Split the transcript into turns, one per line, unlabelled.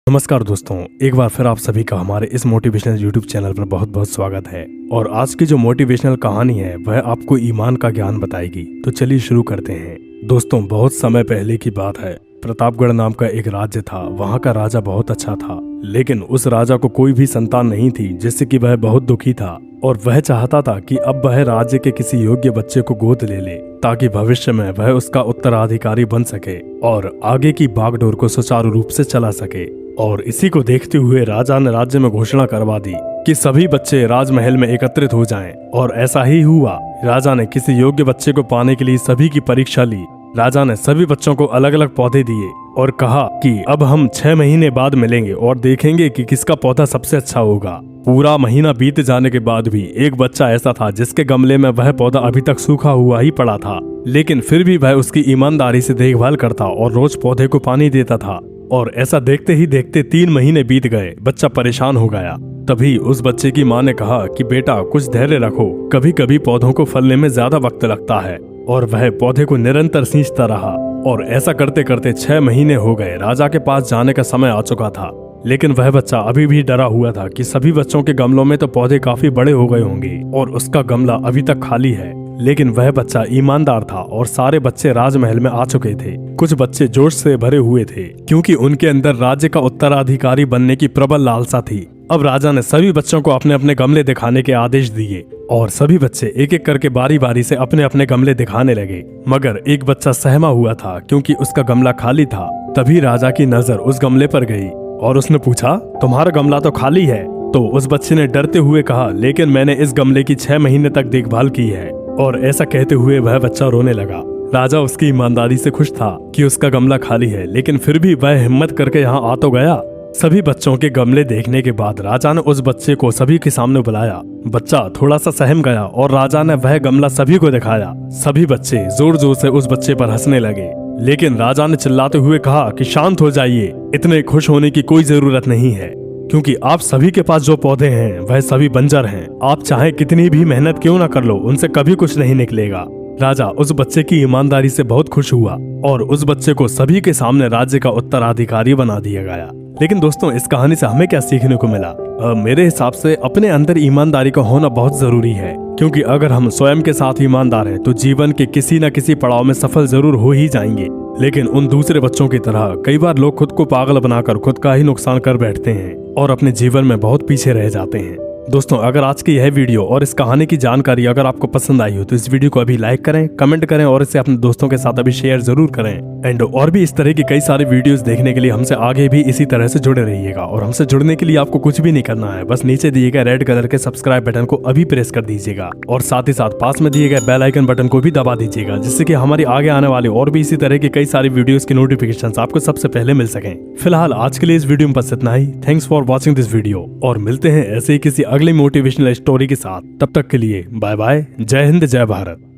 नमस्कार दोस्तों, एक बार फिर आप सभी का हमारे इस मोटिवेशनल यूट्यूब चैनल पर बहुत बहुत स्वागत है। और आज की जो मोटिवेशनल कहानी है वह आपको ईमान का ज्ञान बताएगी। तो चलिए शुरू करते हैं। दोस्तों, बहुत समय पहले की बात है। प्रतापगढ़ नाम का एक राज्य था। वहाँ का राजा बहुत अच्छा था, लेकिन उस राजा को कोई भी संतान नहीं थी, जिससे कि वह बहुत दुखी था। और वह चाहता था कि अब वह राज्य के किसी योग्य बच्चे को गोद ले ले, ताकि भविष्य में वह उसका उत्तराधिकारी बन सके और आगे की बागडोर को सुचारू रूप से चला सके। और इसी को देखते हुए राजा ने राज्य में घोषणा करवा दी कि सभी बच्चे राजमहल में एकत्रित हो जाएं। और ऐसा ही हुआ। राजा ने किसी योग्य बच्चे को पाने के लिए सभी की परीक्षा ली। राजा ने सभी बच्चों को अलग अलग पौधे दिए और कहा कि अब हम 6 महीने बाद मिलेंगे और देखेंगे कि किसका पौधा सबसे अच्छा होगा। पूरा महीना बीत जाने के बाद भी एक बच्चा ऐसा था जिसके गमले में वह पौधा अभी तक सूखा हुआ ही पड़ा था, लेकिन फिर भी वह उसकी ईमानदारी से देखभाल करता और रोज पौधे को पानी देता था। और ऐसा देखते ही देखते 3 महीने बीत गए। बच्चा परेशान हो गया। तभी उस बच्चे की माँ ने कहा कि बेटा, कुछ धैर्य रखो, कभी कभी पौधों को फलने में ज्यादा वक्त लगता है। और वह पौधे को निरंतर सींचता रहा। और ऐसा करते करते 6 महीने हो गए। राजा के पास जाने का समय आ चुका था, लेकिन वह बच्चा अभी भी डरा हुआ था कि सभी बच्चों के गमलों में तो पौधे काफी बड़े हो गए होंगे और उसका गमला अभी तक खाली है। लेकिन वह बच्चा ईमानदार था और सारे बच्चे राजमहल में आ चुके थे। कुछ बच्चे जोश से भरे हुए थे, क्योंकि उनके अंदर राज्य का उत्तराधिकारी बनने की प्रबल लालसा थी। अब राजा ने सभी बच्चों को अपने अपने गमले दिखाने के आदेश दिए और सभी बच्चे एक एक करके बारी बारी से अपने अपने गमले दिखाने लगे। मगर एक बच्चा सहमा हुआ था, क्योंकि उसका गमला खाली था। तभी राजा की नजर उस गमले पर गई और उसने पूछा, तुम्हारा गमला तो खाली है। तो उस बच्चे ने डरते हुए कहा, लेकिन मैंने इस गमले की 6 महीने तक देखभाल की है। और ऐसा कहते हुए वह बच्चा रोने लगा। राजा उसकी ईमानदारी से खुश था कि उसका गमला खाली है, लेकिन फिर भी वह हिम्मत करके यहाँ आ तो गया। सभी बच्चों के गमले देखने के बाद राजा ने उस बच्चे को सभी के सामने बुलाया। बच्चा थोड़ा सा सहम गया और राजा ने वह गमला सभी को दिखाया। सभी बच्चे जोर जोर से उस बच्चे पर हंसने लगे, लेकिन राजा ने चिल्लाते हुए कहा कि शांत हो जाइए, इतने खुश होने की कोई जरूरत नहीं है, क्योंकि आप सभी के पास जो पौधे हैं वह सभी बंजर हैं। आप चाहे कितनी भी मेहनत क्यों ना कर लो, उनसे कभी कुछ नहीं निकलेगा। राजा उस बच्चे की ईमानदारी से बहुत खुश हुआ और उस बच्चे को सभी के सामने राज्य का उत्तराधिकारी बना दिया गया। लेकिन दोस्तों, इस कहानी से हमें क्या सीखने को मिला? मेरे हिसाब से अपने अंदर ईमानदारी का होना बहुत जरूरी है, क्योंकि अगर हम स्वयं के साथ ईमानदार हैं तो जीवन के किसी न किसी पड़ाव में सफल जरूर हो ही जाएंगे। लेकिन उन दूसरे बच्चों की तरह कई बार लोग खुद को पागल बनाकर खुद का ही नुकसान कर बैठते हैं और अपने जीवन में बहुत पीछे रह जाते हैं। दोस्तों, अगर आज की यह वीडियो और इस कहानी की जानकारी अगर आपको पसंद आई हो तो इस वीडियो को अभी लाइक करें, कमेंट करें और इसे अपने दोस्तों के साथ अभी शेयर जरूर करें। एंड और भी इस तरह की कई सारी वीडियोस देखने के लिए हमसे आगे भी इसी तरह से जुड़े रहिएगा। और हमसे जुड़ने के लिए आपको कुछ भी नहीं करना है, बस नीचे दिए गए रेड कलर के सब्सक्राइब बटन को अभी प्रेस कर दीजिएगा और साथ ही साथ पास में दिए गए बेल आइकन बटन को भी दबा दीजिएगा, जिससे कि हमारी आगे आने वाली और भी इसी तरह की कई सारी वीडियोस की नोटिफिकेशन आपको सबसे पहले मिल सके। फिलहाल आज के लिए इस वीडियो में बस इतना ही। Thanks for watching this video और मिलते हैं ऐसे ही किसी अगले मोटिवेशनल स्टोरी के साथ। तब तक के लिए बाय बाय। जय हिंद, जय भारत।